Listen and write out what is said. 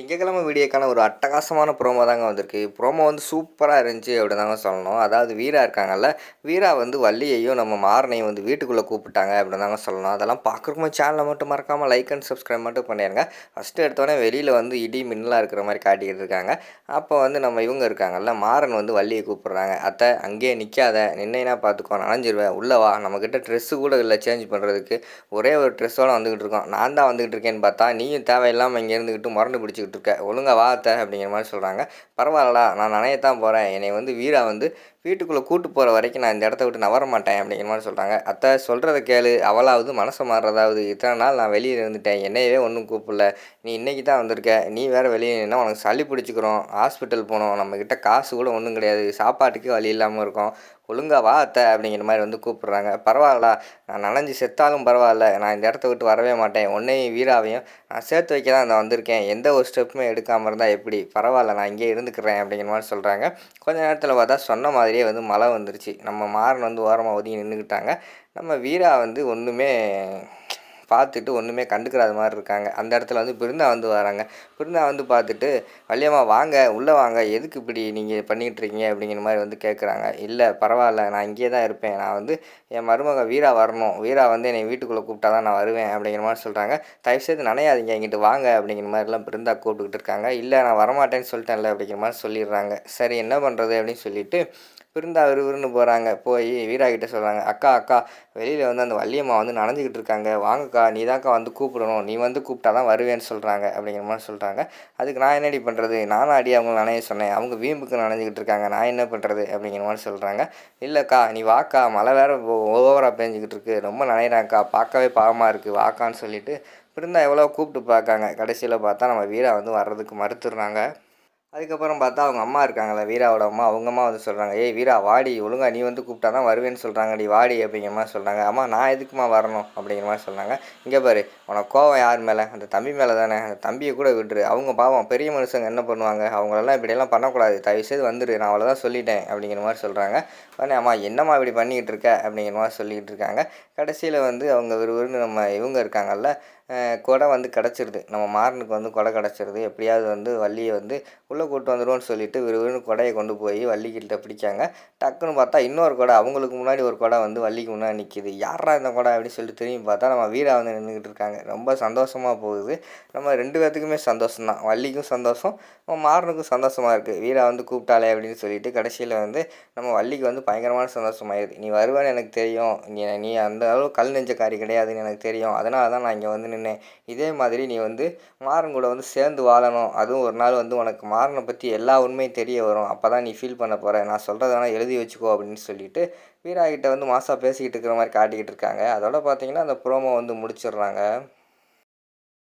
திங்கட்கிழமை வீடியோக்கான ஒரு அட்டகாசமான ப்ரோமோ தாங்க வந்திருக்கு. ப்ரோமோ வந்து சூப்பரா இருந்துச்சு அப்படின்னு தாங்க சொல்லணும். அதாவது வீரா இருக்காங்கல்ல, வீரா வந்து வள்ளியையும் நம்ம மாறனையும் வந்து வீட்டுக்குள்ளே கூப்பிட்டாங்க அப்படின்னு தாங்க சொல்லணும். அதெல்லாம் பார்க்குறக்கும் சேனலை மட்டும் மறக்காமல் லைக் அண்ட் சப்ஸ்கிரைப் மட்டும் பண்ணிடுங்க. ஃபஸ்ட்டு எடுத்தோடனே வெளியில் வந்து இடி மின்னலாக இருக்கிற மாதிரி காட்டிக்கிட்டு இருக்காங்க. அப்போ வந்து நம்ம இவங்க இருக்காங்கல்ல, மாறன் வந்து வள்ளியை கூப்பிட்றாங்க. அத்தை அங்கேயே நிற்காத, நின்னைனா பார்த்துக்கோ, நனைஞ்சிருவேன், உள்ளே வா, நம்மக்கிட்ட ட்ரெஸ்ஸு கூட இல்லை சேஞ்ச் பண்ணுறதுக்கு, ஒரே ஒரு ட்ரெஸ்ஸோடு வந்துக்கிட்டு இருக்கோம். நான் தான் வந்துக்கிட்டு இருக்கேன்னு பார்த்தா நீயும் தேவையில்லாமல் இங்கே இருந்துக்கிட்டு முரண்டு பிடிச்சிக்கிட்டு இருக்க, ஒழுங்கா வா அத்தை அப்படிங்கிற மாதிரி சொல்கிறாங்க. பரவாயில்லடா, நான் நனையத்தான் போகிறேன், என்னை வந்து வீரா வந்து வீட்டுக்குள்ளே கூட்டு போகிற வரைக்கும் நான் இந்த இடத்த விட்டு நவர மாட்டேன் அப்படிங்கிற மாதிரி சொல்கிறாங்க. அத்தை சொல்கிறத கேளு, அவளாவது மனசை மாறுறதாவது, இத்தனை நாள் நான் வெளியே இருந்துட்டேன், என்னையவே ஒன்றும் கூப்பிடல, நீ இன்றைக்கி தான் வந்திருக்க, நீ வேறு வெளியே நின்னா உனக்கு சளி பிடிச்சிக்கிறோம், ஹாஸ்பிட்டல் போகணும், நம்மக்கிட்ட காசு கூட ஒன்றும் கிடையாது, சாப்பாட்டுக்கு வழி இல்லாமல் இருக்கோம், ஒழுங்கா வா அத்தை அப்படிங்கிற மாதிரி வந்து கூப்பிட்றாங்க. பரவாயில்லடா, நான் நனைஞ்சு செத்தாலும் பரவாயில்ல, நான் இந்த இடத்த விட்டு வரவே மாட்டேன், உன்னையும் வீராவையும் நான் சேர்த்து வைக்க தான் நான் வந்திருக்கேன், எந்த ஒரு ஸ்டெப்புமே எடுக்காமல் இருந்தால் எப்படி, பரவாயில்ல நான் இங்கேயே இருந்துக்கிறேன் அப்படிங்கிற மாதிரி சொல்கிறாங்க. கொஞ்ச நேரத்தில் பார்த்தா சொன்ன மாதிரியே வந்து மழை வந்துருச்சு. நம்ம மாறன் வந்து ஓரமாக ஒதுங்கி நின்றுக்கிட்டாங்க. நம்ம வீரா வந்து ஒன்றுமே பார்த்துட்டு ஒன்றுமே கண்டுக்கிறாத மாதிரி இருக்காங்க. அந்த இடத்துல வந்து பிருந்தா வந்து வராங்க. பிருந்தா வந்து பார்த்துட்டு, வள்ளியம்மா வாங்க, உள்ளே வாங்க, எதுக்கு இப்படி நீங்கள் பண்ணிகிட்டு இருக்கீங்க அப்படிங்கிற மாதிரி வந்து கேட்குறாங்க. இல்லை பரவாயில்ல, நான் இங்கேயே தான் இருப்பேன், நான் வந்து என் மருமக வீரா வரணும், வீரா வந்து என்னை வீட்டுக்குள்ளே கூப்பிட்டா தான் நான் வருவேன் அப்படிங்கிற மாதிரி சொல்கிறாங்க. தயவுசெய்து நனையாதீங்க, இங்கிட்டு வாங்க அப்படிங்கிற மாதிரிலாம் பிருந்தா கூப்பிட்டுக்கிட்டு இருக்காங்க. இல்லை நான் வரமாட்டேன்னு சொல்லிட்டேன்ல அப்படிங்கிற மாதிரி சொல்லிடுறாங்க. சரி என்ன பண்ணுறது அப்படின்னு சொல்லிட்டு பிருந்தா விறுவிறுன்னு போகிறாங்க. போய் வீரா கிட்டே சொல்கிறாங்க, அக்கா அக்கா, வெளியில் வந்து அந்த வள்ளியம்மா வந்து நனைஞ்சிக்கிட்டு இருக்காங்க, வாங்கக்கா, நீ தான்க்கா வந்து கூப்பிடணும், நீ வந்து கூப்பிட்டா தான் வருவேன்னு சொல்கிறாங்க அப்படிங்கிற மாதிரி சொல்கிறாங்க. அதுக்கு நான் என்னடி பண்ணுறது, நானும் அடி அவங்க நனைய சொன்னேன், அவங்க வீம்புக்கு நனைஞ்சிக்கிட்டு இருக்காங்க, நான் என்ன பண்ணுறது அப்படிங்கிற மாதிரி சொல்கிறாங்க. இல்லைக்கா நீ வாக்கா, மழை வேறு ஓவராக பேஞ்சிக்கிட்டு இருக்கு, ரொம்ப நனையிறாங்க்கா, பார்க்கவே பாவமாக இருக்குது, வாக்கான்னு சொல்லிட்டு பிருந்தா எவ்வளோ கூப்பிட்டு பார்க்காங்க. கடைசியில் பார்த்தா நம்ம வீரா வந்து வர்றதுக்கு மறுத்துடுறாங்க. அதுக்கப்புறம் பார்த்தா அவங்க அம்மா இருக்காங்கள்ல, வீராவோட அம்மா, அவங்க அம்மா வந்து சொல்கிறாங்க, ஏய் வீரா வாடி, ஒழுங்கா நீ வந்து கூப்பிட்டா தான் வருவேன்னு சொல்கிறாங்கடி, வாடி அப்படிங்கிற மாதிரி சொல்கிறாங்க. அம்மா நான் எதுக்குமா வரணும் அப்படிங்கிற மாதிரி சொல்கிறாங்க. இங்கே பாரு, உனக்கு கோவம் யார் மேலே, அந்த தம்பி மேலே தானே, அந்த தம்பியை கூட விட்டுரு, அவங்க பாவம் பெரிய மனுஷங்க என்ன பண்ணுவாங்க, அவங்களெல்லாம் இப்படியெல்லாம் பண்ணக்கூடாது, தயவுசெய்து வந்துடு, நான் அவ்வளோதான் சொல்லிட்டேன் அப்படிங்கிற மாதிரி சொல்கிறாங்க. உடனே அம்மா என்னம்மா இப்படி பண்ணிக்கிட்டு இருக்க அப்படிங்கிற மாதிரி சொல்லிக்கிட்டு இருக்காங்க. கடைசியில் வந்து அவங்க விறுவிறுன்னு நம்ம இவங்க இருக்காங்கல்ல, கொடை வந்து கிடச்சிருது, நம்ம மாறனுக்கு வந்து கொடை கிடச்சிருது. எப்படியாவது வந்து வள்ளியை வந்து உள்ளே கூப்பிட்டு வந்துடுவோன்னு சொல்லிட்டு விறுவிறுன்னு கொடையை கொண்டு போய் வள்ளிக்கிட்ட பிடிக்காங்க. டக்குன்னு பார்த்தா இன்னொரு கொடை, அவங்களுக்கு முன்னாடி ஒரு கொடை வந்து வள்ளிக்கு முன்னாடி நிற்கிது. யாரா இந்த கொடை அப்படின்னு சொல்லிட்டு திரும்பி பார்த்தா நம்ம வீரா வந்து நின்றுக்கிட்டு இருக்காங்க. ரொம்ப சந்தோஷமாக போகுது. நம்ம 2 பேர்த்துக்குமே சந்தோஷம் தான், வள்ளிக்கும் சந்தோஷம், நம்ம மாறனுக்கும் சந்தோஷமாக இருக்குது. வீரா வந்து கூப்பிட்டாலே அப்படின்னு சொல்லிட்டு கடைசியில் வந்து நம்ம வள்ளிக்கு வந்து பயங்கரமான சந்தோஷமாயிருது. நீ வருவேன்னு எனக்கு தெரியும், நீ அந்த அளவு கல் நெஞ்சக்காரி கிடையாதுன்னு எனக்கு தெரியும், அதனால தான் நான் இங்கே வந்து நின்னேன். இதே மாதிரி நீ வந்து மாறன் கூட வந்து சேர்ந்து வாழணும், அதுவும் ஒரு நாள் வந்து உனக்கு மாறனை பற்றி எல்லா உண்மையும் தெரிய வரும், அப்போ தான் நீ ஃபீல் பண்ண போகிற, நான் சொல்கிறத வேணால் எழுதி வச்சுக்கோ அப்படின்னு சொல்லிட்டு வீரா கிட்ட வந்து மாசா பேசிக்கிட்டு இருக்கிற மாதிரி காட்டிக்கிட்டு இருக்காங்க. அதோட பார்த்தீங்கன்னா அந்த ப்ரோமோ வந்து முடிச்சிடுறாங்க.